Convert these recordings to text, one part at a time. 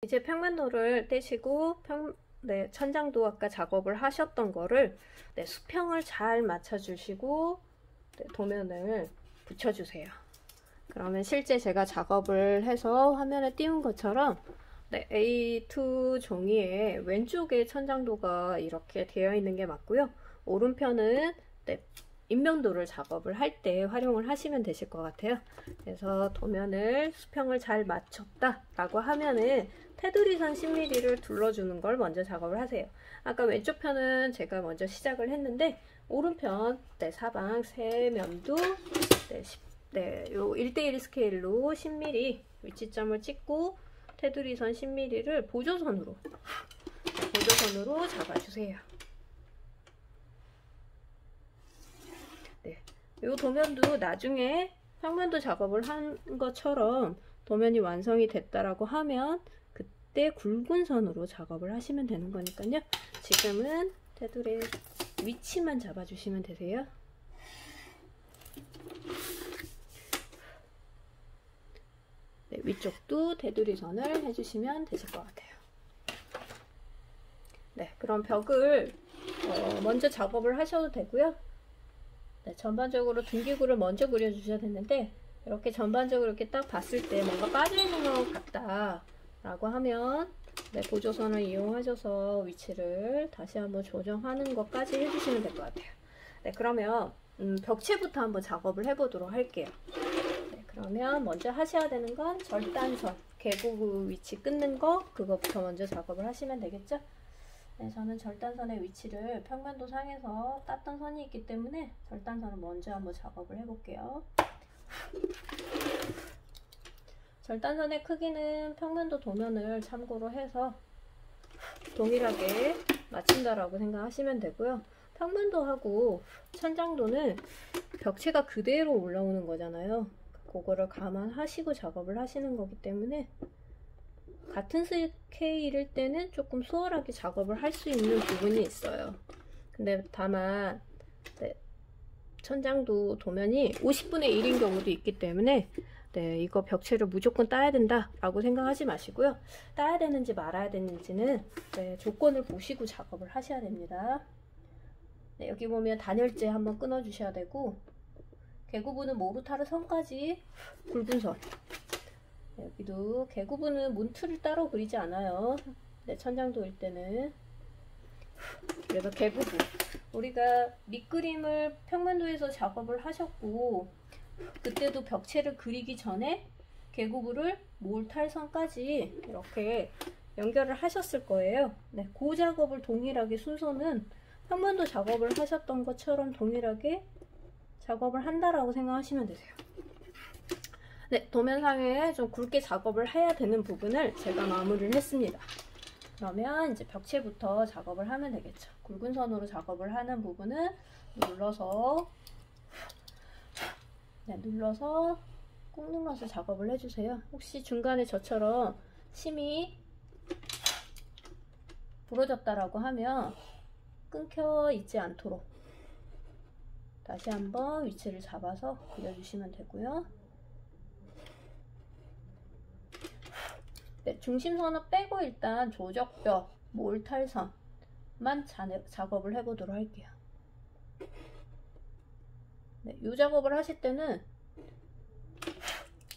이제 평면도를 떼시고 천장도 아까 작업을 하셨던 거를 수평을 잘 맞춰주시고 도면을 붙여주세요. 그러면 실제 제가 작업을 해서 화면에 띄운 것처럼 A2 종이에 왼쪽에 천장도가 이렇게 되어 있는 게 맞고요. 오른편은 인면도를 작업을 할 때 활용을 하시면 되실 것 같아요. 그래서 도면을 수평을 잘 맞췄다 라고 하면은 테두리선 10mm를 둘러주는 걸 먼저 작업을 하세요. 아까 왼쪽 편은 제가 먼저 시작을 했는데 오른편 사방 세 면도 요 1:1 스케일로 10mm 위치점을 찍고 테두리선 10mm를 보조선으로 잡아주세요. 이 도면도 나중에 평면도 작업을 한 것처럼 도면이 완성이 됐다라고 하면 그때 굵은 선으로 작업을 하시면 되는 거니까요. 지금은 테두리 위치만 잡아주시면 되세요. 위쪽도 테두리 선을 해주시면 되실 것 같아요. 그럼 벽을 먼저 작업을 하셔도 되고요. 전반적으로 둥기구를 먼저 그려주셔야 되는데 이렇게 전반적으로 이렇게 딱 봤을 때 뭔가 빠져있는 것 같다 라고 하면 보조선을 이용하셔서 위치를 다시 한번 조정하는 것까지 해주시면 될 것 같아요. 그러면 벽체부터 한번 작업을 해보도록 할게요. 그러면 먼저 하셔야 되는 건 절단선, 개구 위치 끊는 거 그거부터 먼저 작업을 하시면 되겠죠? 저는 절단선의 위치를 평면도 상에서 땄던 선이 있기 때문에 절단선을 먼저 한번 작업을 해볼게요. 절단선의 크기는 평면도 도면을 참고로 해서 동일하게 맞춘다라고 생각하시면 되고요. 평면도하고 천장도는 벽체가 그대로 올라오는 거잖아요. 그거를 감안하시고 작업을 하시는 거기 때문에 같은 스케일일 때는 조금 수월하게 작업을 할 수 있는 부분이 있어요. 근데 다만 천장도 도면이 50분의 1인 경우도 있기 때문에 이거 벽체를 무조건 따야 된다 라고 생각하지 마시고요. 따야 되는지 말아야 되는지는 조건을 보시고 작업을 하셔야 됩니다. 여기 보면 단열재 한번 끊어 주셔야 되고 개구부는 모르타르 선까지 굵은 선, 여기도 개구부는 문틀을 따로 그리지 않아요. 천장도일 때는. 그래서 개구부, 우리가 밑그림을 평면도에서 작업을 하셨고 그때도 벽체를 그리기 전에 개구부를 몰탈선까지 이렇게 연결을 하셨을 거예요. 그 작업을 동일하게 순서는 평면도 작업을 하셨던 것처럼 동일하게 작업을 한다라고 생각하시면 되세요. 도면상에 좀 굵게 작업을 해야 되는 부분을 제가 마무리를 했습니다. 그러면 이제 벽체부터 작업을 하면 되겠죠. 굵은 선으로 작업을 하는 부분은 눌러서 꾹 눌러서 작업을 해주세요. 혹시 중간에 저처럼 심이 부러졌다라고 하면 끊겨 있지 않도록 다시 한번 위치를 잡아서 그려주시면 되고요. 중심선을 빼고 일단 조적벽, 몰탈선만 작업을 해보도록 할게요. 이 작업을 하실 때는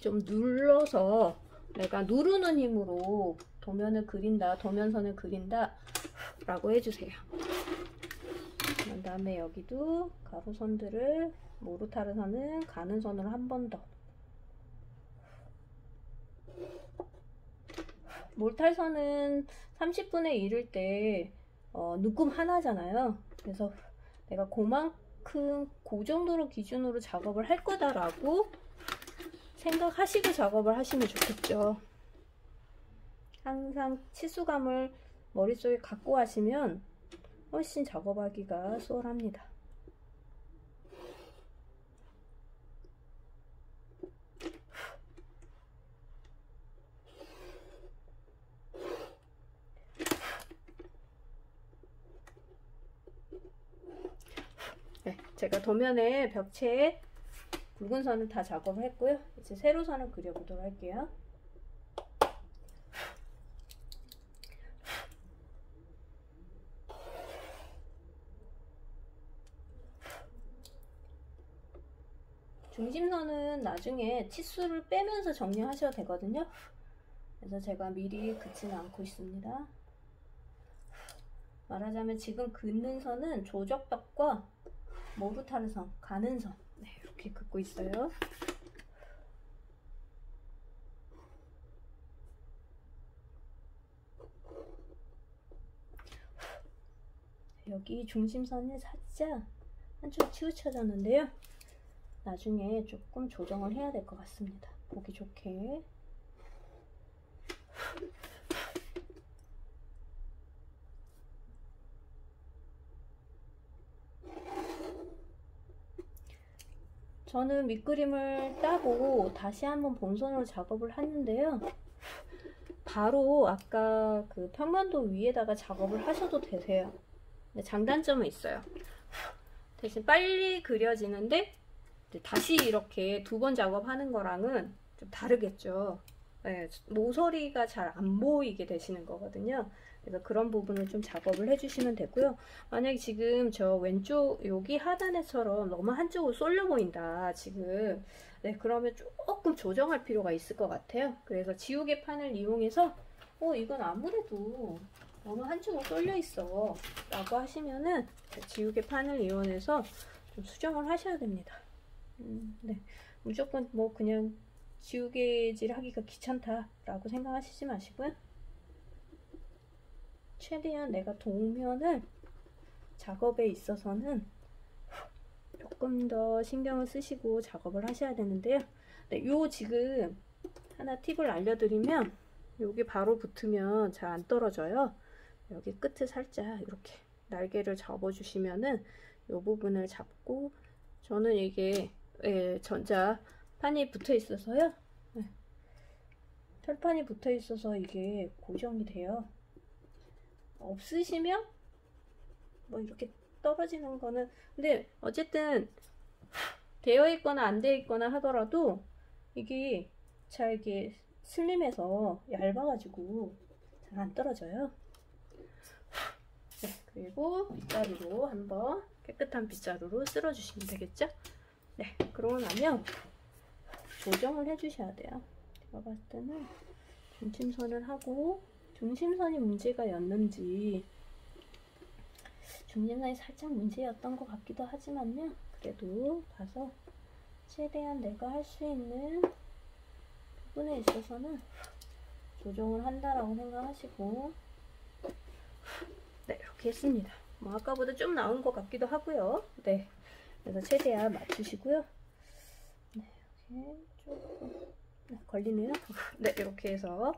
좀 눌러서 내가 누르는 힘으로 도면을 그린다, 도면선을 그린다 라고 해주세요. 그 다음에 여기도 가로선들을 모르타르선은 가는 선으로 한 번 더. 몰탈선은 30분의 1일 때 눈금 하나잖아요. 그래서 내가 그만큼 그 정도로 기준으로 작업을 할 거다라고 생각하시고 작업을 하시면 좋겠죠. 항상 치수감을 머릿속에 갖고 하시면 훨씬 작업하기가 수월합니다. 제가 도면에 벽체에 굵은 선을 다 작업을 했고요. 이제 세로 선을 그려보도록 할게요. 중심선은 나중에 치수를 빼면서 정리하셔도 되거든요. 그래서 제가 미리 긋지는 않고 있습니다. 말하자면 지금 긋는 선은 조적벽과 모르타르선, 가는 선, 네, 이렇게 긋고 있어요. 여기 중심선이 살짝 한쪽 치우쳐졌는데요. 나중에 조금 조정을 해야 될 것 같습니다. 보기 좋게. 저는 밑그림을 따고 다시 한번 본선으로 작업을 했는데요. 바로 아까 그 평면도 위에다가 작업을 하셔도 되세요. 근데 장단점은 있어요. 대신 빨리 그려지는데 다시 이렇게 두 번 작업하는 거랑은 좀 다르겠죠. 네, 모서리가 잘 안 보이게 되시는 거거든요. 그래서 그런 부분을 좀 작업을 해주시면 되고요. 만약에 지금 저 왼쪽 여기 하단에처럼 너무 한쪽으로 쏠려 보인다 지금, 네, 그러면 조금 조정할 필요가 있을 것 같아요. 그래서 지우개 판을 이용해서 이건 아무래도 너무 한쪽으로 쏠려 있어 라고 하시면은 지우개 판을 이용해서 좀 수정을 하셔야 됩니다. 네, 무조건 뭐 그냥 지우개질 하기가 귀찮다 라고 생각하시지 마시고요. 최대한 내가 도면을 작업에 있어서는 조금 더 신경을 쓰시고 작업을 하셔야 되는데요. 네, 요 지금 하나 팁을 알려드리면, 여기 바로 붙으면 잘 안 떨어져요. 여기 끝을 살짝 이렇게 날개를 접어주시면은 요 부분을 잡고, 저는 이게 전자판이 붙어 있어서요. 네, 철판이 붙어 있어서 이게 고정이 돼요. 없으시면 뭐 이렇게 떨어지는 거는, 근데 어쨌든 되어 있거나 안 되어 있거나 하더라도 이게 잘 이게 슬림해서 얇아가지고 잘 안 떨어져요. 네, 그리고 빗자루로 한번 깨끗한 빗자루로 쓸어주시면 되겠죠? 네, 그러고 나면 조정을 해주셔야 돼요. 제가 봤을 때는 중심선을 하고, 중심선이 문제가였는지, 중심선이 살짝 문제였던 것 같기도 하지만요. 그래도 봐서 최대한 내가 할 수 있는 부분에 있어서는 조정을 한다라고 생각하시고, 네, 이렇게 했습니다. 뭐 아까보다 좀 나은 것 같기도 하고요. 네, 그래서 최대한 맞추시고요. 네, 이렇게 조금 걸리네요. 네, 이렇게 해서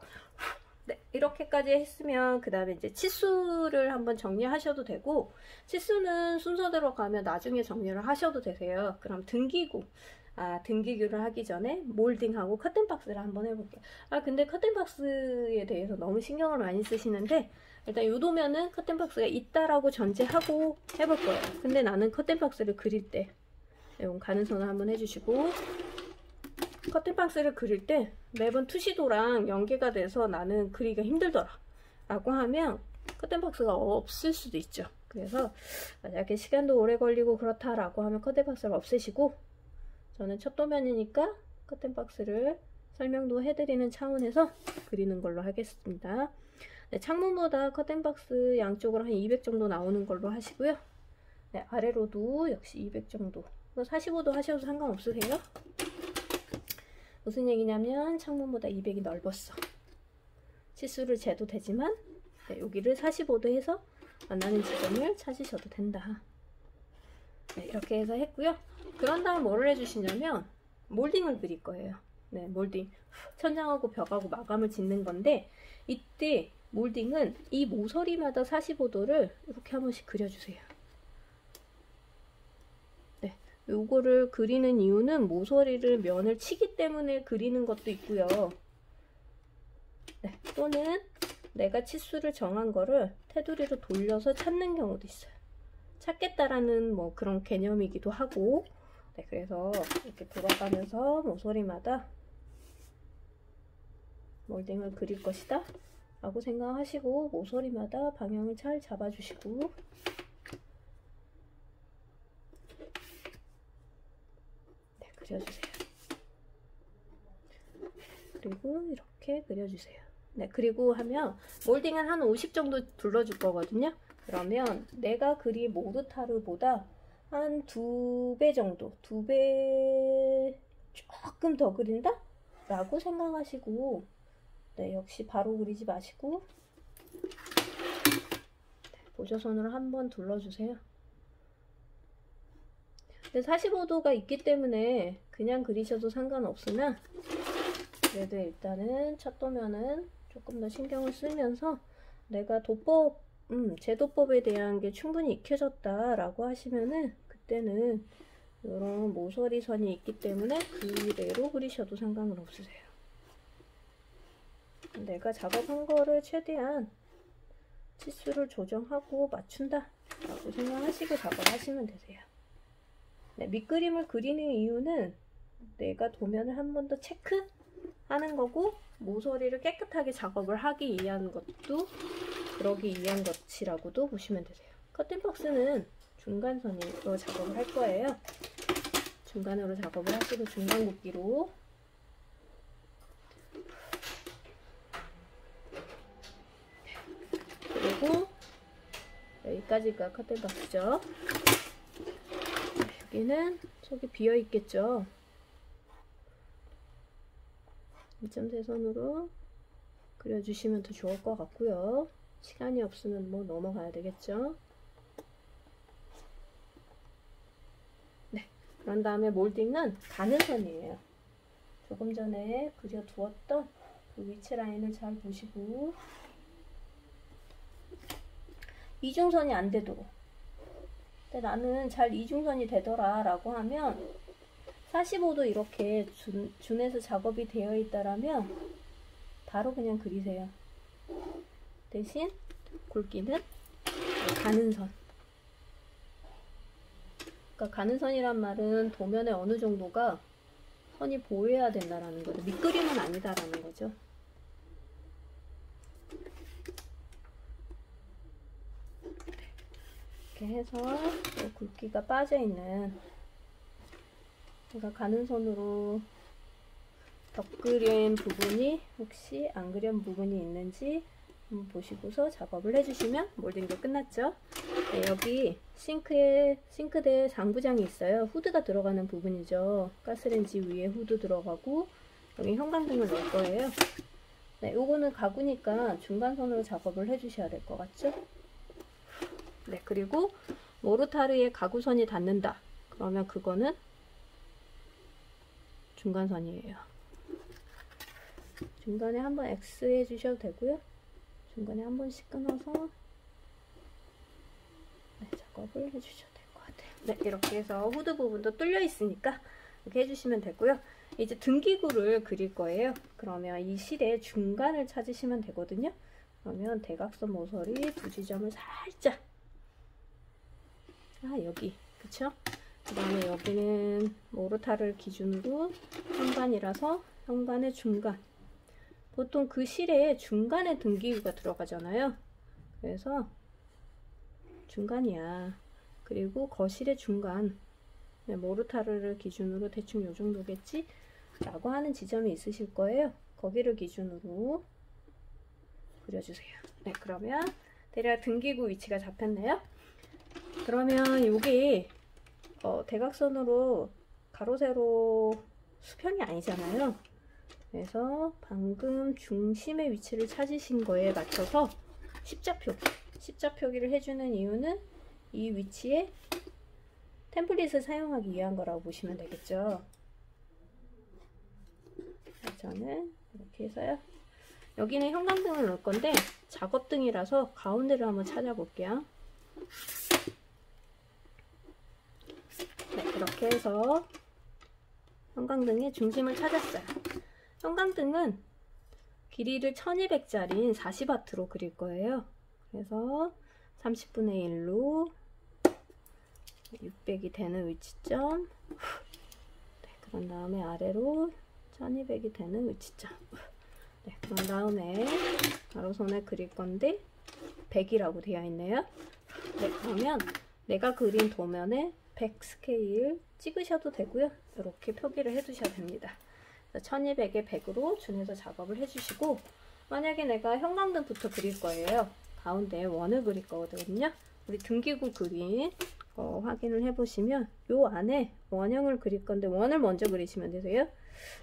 네, 이렇게까지 했으면 그 다음에 이제 치수를 한번 정리하셔도 되고, 치수는 순서대로 가면 나중에 정리를 하셔도 되세요. 그럼 등기교를 하기 전에 몰딩하고 커튼박스를 한번 해볼게요. 근데 커튼박스에 대해서 너무 신경을 많이 쓰시는데, 일단 요 도면은 커튼박스가 있다라고 전제하고 해볼 거예요. 근데 나는 커튼박스를 그릴 때 이런 가는선을 한번 해주시고, 커튼박스를 그릴 때 매번 투시도랑 연계가 돼서 나는 그리기가 힘들더라 라고 하면 커튼박스가 없을 수도 있죠. 그래서 만약에 시간도 오래 걸리고 그렇다라고 하면 커튼박스를 없애시고, 저는 첫 도면이니까 커튼박스를 설명도 해드리는 차원에서 그리는 걸로 하겠습니다. 네, 창문보다 커튼박스 양쪽으로 한 200 정도 나오는 걸로 하시고요. 네, 아래로도 역시 200 정도, 45도 하셔도 상관없으세요. 무슨 얘기냐면 창문보다 200이 넓었어. 치수를 재도 되지만, 네, 여기를 45도 해서 만나는 지점을 찾으셔도 된다. 네, 이렇게 해서 했고요. 그런 다음 뭐를 해주시냐면 몰딩을 그릴 거예요. 네, 몰딩. 천장하고 벽하고 마감을 짓는 건데, 이때 몰딩은 이 모서리마다 45도를 이렇게 한 번씩 그려주세요. 네, 요거를 그리는 이유는 모서리를 면을 치기 때문에 그리는 것도 있고요. 네, 또는 내가 치수를 정한 거를 테두리로 돌려서 찾는 경우도 있어요. 찾겠다라는 뭐 그런 개념이기도 하고, 네, 그래서 이렇게 돌아가면서 모서리마다 몰딩을 그릴 것이다 라고 생각하시고, 모서리마다 방향을 잘 잡아주시고, 네, 그려주세요. 그리고 이렇게 그려주세요. 네, 그리고 하면 몰딩은 한 50 정도 둘러줄 거거든요. 그러면 내가 그린 모르타르보다 한 2배 정도, 2배 조금 더 그린다? 라고 생각하시고, 네, 역시 바로 그리지 마시고, 네, 보조선으로 한번 둘러주세요. 근데 45도가 있기 때문에 그냥 그리셔도 상관없으나, 그래도 일단은 첫 도면은 조금 더 신경을 쓰면서 내가 제도법에 대한 게 충분히 익혀졌다 라고 하시면은 그때는 이런 모서리 선이 있기 때문에 그대로 그리셔도 상관은 없으세요. 내가 작업한 거를 최대한 치수를 조정하고 맞춘다 라고 생각하시고 작업하시면 되세요. 네, 밑그림을 그리는 이유는 내가 도면을 한 번 더 체크하는 거고, 모서리를 깨끗하게 작업을 하기 위한 것도, 그러기 위한 것이라고도 보시면 되세요. 커튼박스는 중간선으로 작업을 할 거예요. 중간으로 작업을 하시고 중간 굵기로 그리고 여기까지가 커튼박스죠. 여기는 속이 비어 있겠죠. 2.3선으로 그려주시면 더 좋을 것 같고요. 시간이 없으면 뭐 넘어가야 되겠죠. 네, 그런 다음에 몰딩은 가는 선이에요. 조금 전에 그려두었던 그 위치 라인을 잘 보시고, 이중선이 안 되도록. 근데 나는 잘 이중선이 되더라 라고 하면 45도 이렇게 준해서 작업이 되어 있다라면 바로 그냥 그리세요. 대신 굵기는 가는 선. 그러니까 가는 선이란 말은 도면에 어느 정도가 선이 보여야 된다라는 거죠. 밑그림은 아니다라는 거죠. 이렇게 해서 굵기가 빠져있는, 제가 가는 선으로 덧그린 부분이 혹시 안 그린 부분이 있는지 한번 보시고서 작업을 해주시면 몰딩도 끝났죠. 네, 여기 싱크대에 상부장이 있어요. 후드가 들어가는 부분이죠. 가스레인지 위에 후드 들어가고 여기 형광등을 넣을 거예요. 네, 요거는 가구니까 중간선으로 작업을 해주셔야 될 것 같죠? 네, 그리고 모르타르에 가구선이 닿는다. 그러면 그거는 중간선이에요. 중간에 한번 X 해주셔도 되고요. 중간에 한 번씩 끊어서 네, 작업을 해주셔도 될 것 같아요. 네, 이렇게 해서 후드 부분도 뚫려 있으니까 이렇게 해주시면 되고요. 이제 등기구를 그릴 거예요. 그러면 이 실의 중간을 찾으시면 되거든요. 그러면 대각선 모서리 두 지점을 살짝, 여기 그쵸? 그 다음에 여기는 모르타르를 기준으로 현관이라서 현관의 중간, 보통 그 실에 중간에 등기구가 들어가잖아요. 그래서 중간이야. 그리고 거실의 중간, 네, 모르타르를 기준으로 대충 요 정도겠지? 라고 하는 지점이 있으실 거예요. 거기를 기준으로 그려주세요. 네, 그러면 대략 등기구 위치가 잡혔네요. 그러면 여기 대각선으로 가로 세로 수평이 아니잖아요. 그래서 방금 중심의 위치를 찾으신 거에 맞춰서 십자표기를 해주는 이유는 이 위치에 템플릿을 사용하기 위한 거라고 보시면 되겠죠. 저는 이렇게 해서요. 여기는 형광등을 넣을 건데 작업등이라서 가운데를 한번 찾아볼게요. 네, 이렇게 해서 형광등의 중심을 찾았어요. 형광등은 길이를 1200짜리인 40W로 그릴 거예요. 그래서 30분의 1로 600이 되는 위치점, 네, 그런 다음에 아래로 1200이 되는 위치점, 네, 그런 다음에 가로선을 그릴 건데 100이라고 되어 있네요. 네, 그러면 내가 그린 도면에 100 스케일 찍으셔도 되고요. 이렇게 표기를 해 두셔야 됩니다. 1200에 100으로 준해서 작업을 해주시고, 만약에 내가 형광등부터 그릴 거예요. 가운데 원을 그릴 거거든요. 우리 등기구 그린 거 확인을 해보시면 요 안에 원형을 그릴 건데 원을 먼저 그리시면 되세요.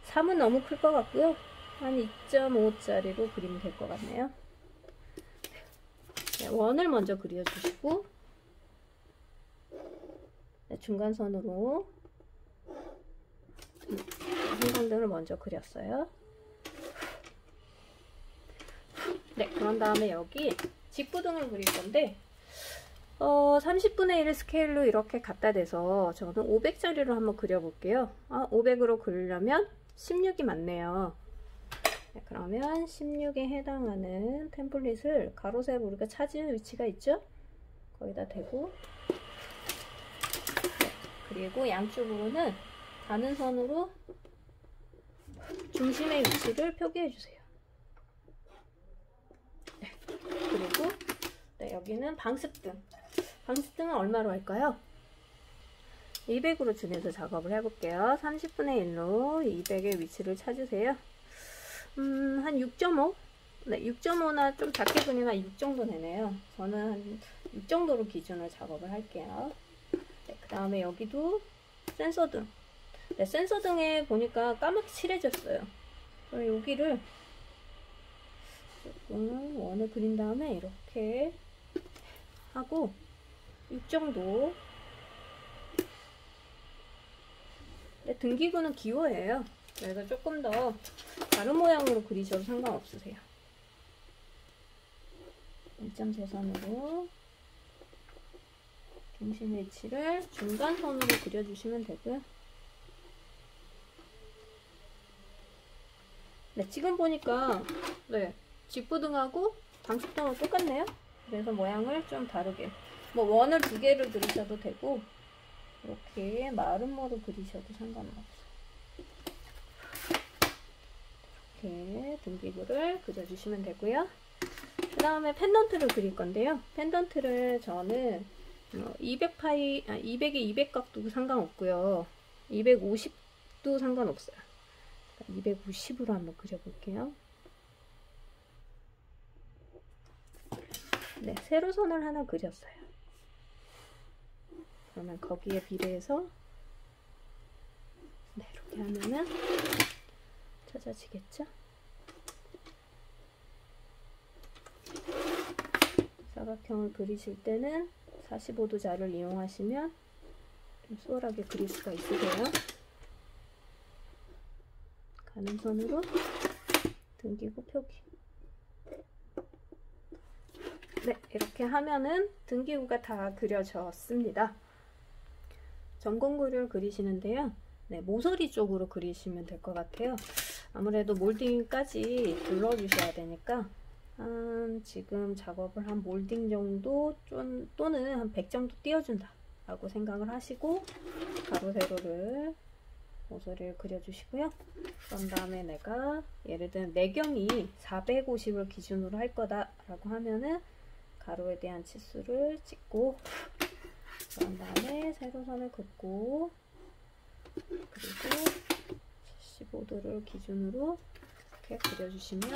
3은 너무 클 것 같고요. 한 2.5짜리로 그리면 될 것 같네요. 네, 원을 먼저 그려주시고, 네, 중간선으로 형광등을 먼저 그렸어요. 네, 그런 다음에 여기 직부등을 그릴 건데 30분의 1 스케일로 이렇게 갖다 대서 저는 500짜리로 한번 그려볼게요. 500으로 그리려면 16이 맞네요. 네, 그러면 16에 해당하는 템플릿을 가로 세로 우리가 찾은 위치가 있죠? 거기다 대고, 네, 그리고 양쪽으로는 가는 선으로 중심의 위치를 표기해 주세요. 네, 그리고 네, 여기는 방습등. 방습등은 얼마로 할까요? 200으로 준해서 작업을 해볼게요. 30분의 1로 200의 위치를 찾으세요. 한 6.5? 네, 6.5나 좀 작게 그리면 6 정도 되네요. 저는 한 6 정도로 기준으로 작업을 할게요. 네, 그 다음에 여기도 센서등. 네, 센서등에 보니까 까맣게 칠해졌어요. 그럼 여기를 조금 원을 그린 다음에 이렇게 하고 6 정도. 네, 등기구는 기호예요. 그래서 조금 더 다른 모양으로 그리셔도 상관없으세요. 1.3선으로 중심 위치를 중간선으로 그려주시면 되고요. 네, 지금 보니까 네, 직부등하고 방습등하고 똑같네요. 그래서 모양을 좀 다르게, 뭐 원을 2개를 그리셔도 되고 이렇게 마름모로 그리셔도 상관없어요. 이렇게 등기구를 그려주시면 되고요. 그 다음에 펜던트를 그릴 건데요. 펜던트를 저는 200파이, 200에 200각도 상관없고요. 250도 상관없어요. 250으로 한번 그려볼게요. 네, 세로선을 하나 그렸어요. 그러면 거기에 비례해서 네, 이렇게 하면은 찾아지겠죠? 사각형을 그리실 때는 45도 자를 이용하시면 좀 수월하게 그릴 수가 있으세요. 가는 선으로 등기구 표기. 네, 이렇게 하면은 등기구가 다 그려졌습니다. 점검구를 그리시는데요. 네, 모서리 쪽으로 그리시면 될 것 같아요. 아무래도 몰딩까지 둘러주셔야 되니까 지금 작업을 한 몰딩 정도 또는 한 100 정도 띄워준다 라고 생각을 하시고 가로 세로를 모서리를 그려주시고요. 그런 다음에 내가 예를 들면 내경이 450을 기준으로 할 거다 라고 하면은 가로에 대한 치수를 찍고, 그런 다음에 세로선을 긋고, 그리고 75도를 기준으로 이렇게 그려주시면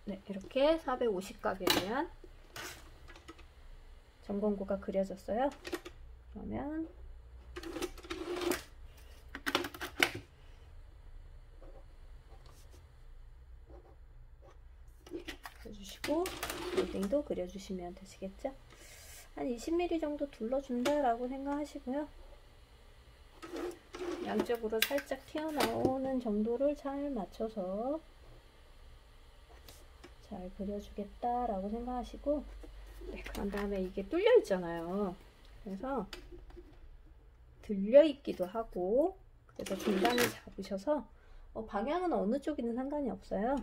네, 이렇게 450각에 대한 점검구가 그려졌어요. 그러면 그려주시고 몰딩도 그려주시면 되시겠죠? 한 20mm 정도 둘러준다 라고 생각하시고요. 양쪽으로 살짝 튀어나오는 정도를 잘 맞춰서 잘 그려주겠다 라고 생각하시고, 네, 그런 다음에 이게 뚫려 있잖아요. 그래서 들려 있기도 하고, 그래서 중간을 잡으셔서 방향은 어느 쪽이든 상관이 없어요.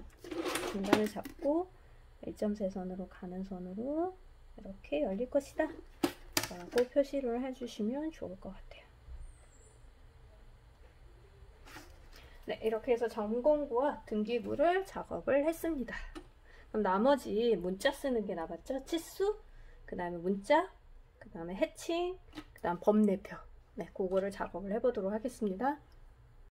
중간을 잡고 1.3선으로 가는 선으로 이렇게 열릴 것이다 라고 표시를 해주시면 좋을 것 같아요. 네, 이렇게 해서 점공구와 등기구를 작업을 했습니다. 그럼 나머지 문자 쓰는 게 남았죠? 치수, 그 다음에 문자, 그 다음에 해칭, 그 다음 범내표. 네, 그거를 작업을 해보도록 하겠습니다.